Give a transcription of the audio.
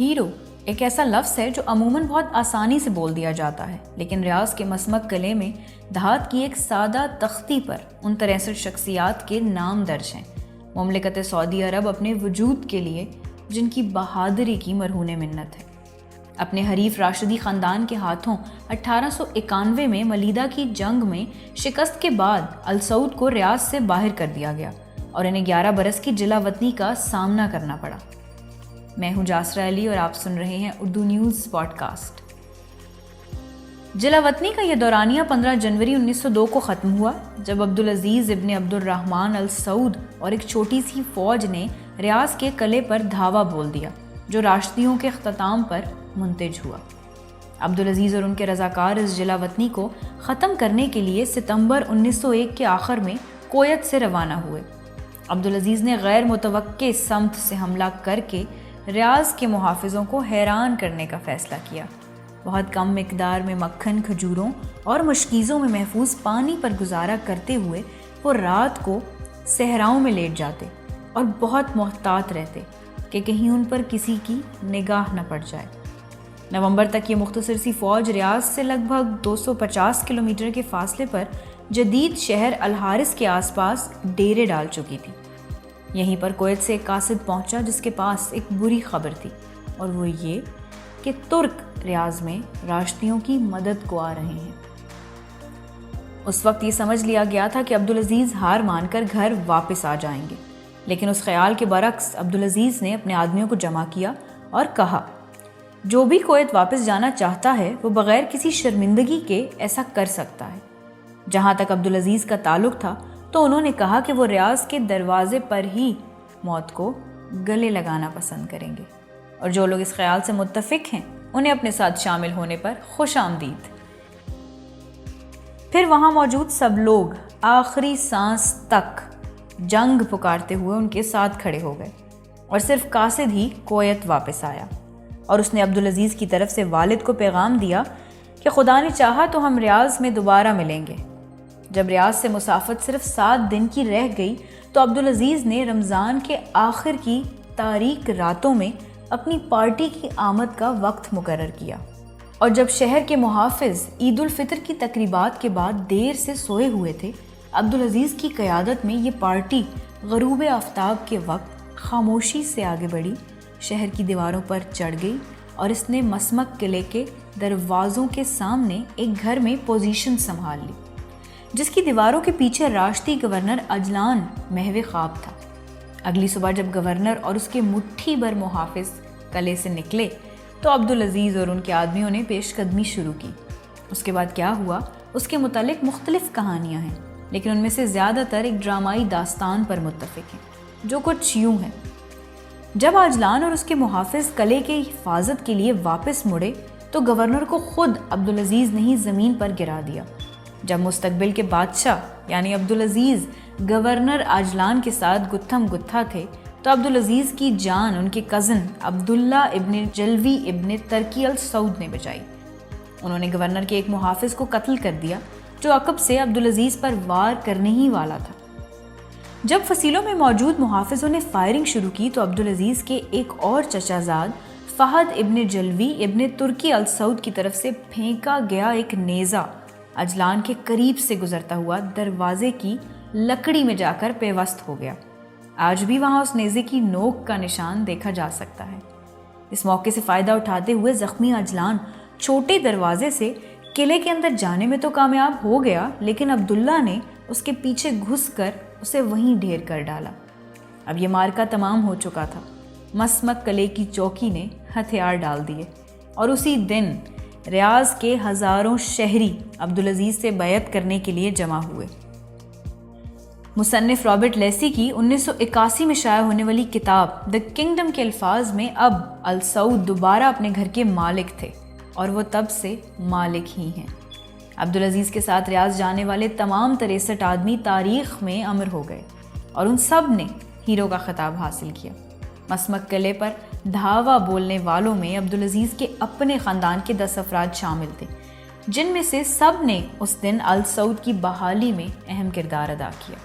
Hero ایک ایسا لفظ ہے جو عموماً بہت آسانی سے بول دیا جاتا ہے، لیکن ریاض کے مسمک قلعے میں دھات کی ایک سادہ تختی پر ان 63 شخصیات کے نام درج ہیں، مملکت سعودی عرب اپنے وجود کے لیے جن کی بہادری کی مرہون منت ہے۔ اپنے حریف راشدی خاندان کے ہاتھوں 1891 میں ملیدہ کی جنگ میں شکست کے بعد السعود کو ریاض سے باہر کر دیا گیا اور انہیں 11 برس کی جلا وطنی کا سامنا کرنا پڑا۔ میں ہوں جاسرہ علی اور آپ سن رہے ہیں اردو نیوز پوڈ کاسٹ۔ جلا وطنی کا یہ دورانیہ 15 جنوری 1902 کو ختم ہوا جب عبدالعزیز ابن عبد الرحمن السعود اور ایک چھوٹی سی فوج نے ریاض کے قلعے پر دھاوا بول دیا جو راشدیوں کے اختتام پر منتج ہوا۔ عبدالعزیز اور ان کے رضاکار اس جلا وطنی کو ختم کرنے کے لیے ستمبر 1901 کے آخر میں کویت سے روانہ ہوئے۔ عبدالعزیز نے غیر متوقع سمت سے حملہ کر کے ریاض کے محافظوں کو حیران کرنے کا فیصلہ کیا۔ بہت کم مقدار میں مکھن، کھجوروں اور مشکیزوں میں محفوظ پانی پر گزارا کرتے ہوئے وہ رات کو صحراؤں میں لیٹ جاتے اور بہت محتاط رہتے کہ کہیں ان پر کسی کی نگاہ نہ پڑ جائے۔ نومبر تک یہ مختصر سی فوج ریاض سے لگ بھگ 250 کلومیٹر کے فاصلے پر جدید شہر الحارث کے آس پاس ڈیرے ڈال چکی تھی۔ یہیں پر کویت سے ایک قاصد پہنچا جس کے پاس ایک بری خبر تھی، اور وہ یہ کہ ترک ریاض میں راشدیوں کی مدد کو آ رہے ہیں۔ اس وقت یہ سمجھ لیا گیا تھا کہ عبدالعزیز ہار مان کر گھر واپس آ جائیں گے، لیکن اس خیال کے برعکس عبدالعزیز نے اپنے آدمیوں کو جمع کیا اور کہا جو بھی کویت واپس جانا چاہتا ہے وہ بغیر کسی شرمندگی کے ایسا کر سکتا ہے۔ جہاں تک عبدالعزیز کا تعلق تھا تو انہوں نے کہا کہ وہ ریاض کے دروازے پر ہی موت کو گلے لگانا پسند کریں گے، اور جو لوگ اس خیال سے متفق ہیں انہیں اپنے ساتھ شامل ہونے پر خوش آمدید۔ پھر وہاں موجود سب لوگ آخری سانس تک جنگ پکارتے ہوئے ان کے ساتھ کھڑے ہو گئے، اور صرف قاصد ہی کویت واپس آیا، اور اس نے عبدالعزیز کی طرف سے والد کو پیغام دیا کہ خدا نے چاہا تو ہم ریاض میں دوبارہ ملیں گے۔ جب ریاض سے مسافت صرف 7 دن کی رہ گئی تو عبدالعزیز نے رمضان کے آخر کی تاریک راتوں میں اپنی پارٹی کی آمد کا وقت مقرر کیا، اور جب شہر کے محافظ عید الفطر کی تقریبات کے بعد دیر سے سوئے ہوئے تھے، عبدالعزیز کی قیادت میں یہ پارٹی غروب آفتاب کے وقت خاموشی سے آگے بڑھی، شہر کی دیواروں پر چڑھ گئی، اور اس نے مسمک قلعے کے دروازوں کے سامنے ایک گھر میں پوزیشن سنبھال لی جس کی دیواروں کے پیچھے راشدی گورنر اجلان محو خواب تھا۔ اگلی صبح جب گورنر اور اس کے مٹھی بھر محافظ قلعے سے نکلے تو عبدالعزیز اور ان کے آدمیوں نے پیش قدمی شروع کی۔ اس کے بعد کیا ہوا اس کے متعلق مختلف کہانیاں ہیں، لیکن ان میں سے زیادہ تر ایک ڈرامائی داستان پر متفق ہیں جو کچھ یوں ہے۔ جب اجلان اور اس کے محافظ قلعے کے حفاظت کے لیے واپس مڑے تو گورنر کو خود عبدالعزیز نے ہی زمین پر گرا دیا۔ جب مستقبل کے بادشاہ یعنی عبدالعزیز گورنر اجلان کے ساتھ گتھم گتھا تھے تو عبدالعزیز کی جان ان کے کزن عبداللہ ابن جلوی ابن ترکی السعود نے بچائی۔ انہوں نے گورنر کے ایک محافظ کو قتل کر دیا جو عقب سے عبدالعزیز پر وار کرنے ہی والا تھا۔ جب فصیلوں میں موجود محافظوں نے فائرنگ شروع کی تو عبدالعزیز کے ایک اور چچا زاد فہد ابن جلوی ابن ترکی السعود کی طرف سے پھینکا گیا ایک نیزہ اجلان کے قریب سے گزرتا ہوا دروازے کی لکڑی میں جا کر پیوست ہو گیا۔ آج بھی وہاں اس نیزے کی نوک کا نشان دیکھا جا سکتا ہے۔ اس موقع سے فائدہ اٹھاتے ہوئے زخمی اجلان چھوٹے دروازے سے قلعے کے اندر جانے میں تو کامیاب ہو گیا، لیکن عبداللہ نے اس کے پیچھے گھس کر اسے وہیں ڈھیر کر ڈالا۔ اب یہ مارکا تمام ہو چکا تھا۔ مسمک قلعے کی چوکی نے ہتھیار ڈال دیے، اور اسی دن ریاض کے ہزاروں شہری عبدالعزیز سے بیعت کرنے کے لیے جمع ہوئے۔ مصنف رابرٹ لیسی کی 1981 میں شائع ہونے والی کتاب دی کنگڈم کے الفاظ میں اب السعود دوبارہ اپنے گھر کے مالک تھے، اور وہ تب سے مالک ہی ہیں۔ عبدالعزیز کے ساتھ ریاض جانے والے تمام 63 آدمی تاریخ میں امر ہو گئے، اور ان سب نے ہیرو کا خطاب حاصل کیا۔ مسمک قلعے پر دھاوا بولنے والوں میں عبدالعزیز کے اپنے خاندان کے 10 افراد شامل تھے، جن میں سے سب نے اس دن السعود کی بحالی میں اہم کردار ادا کیا۔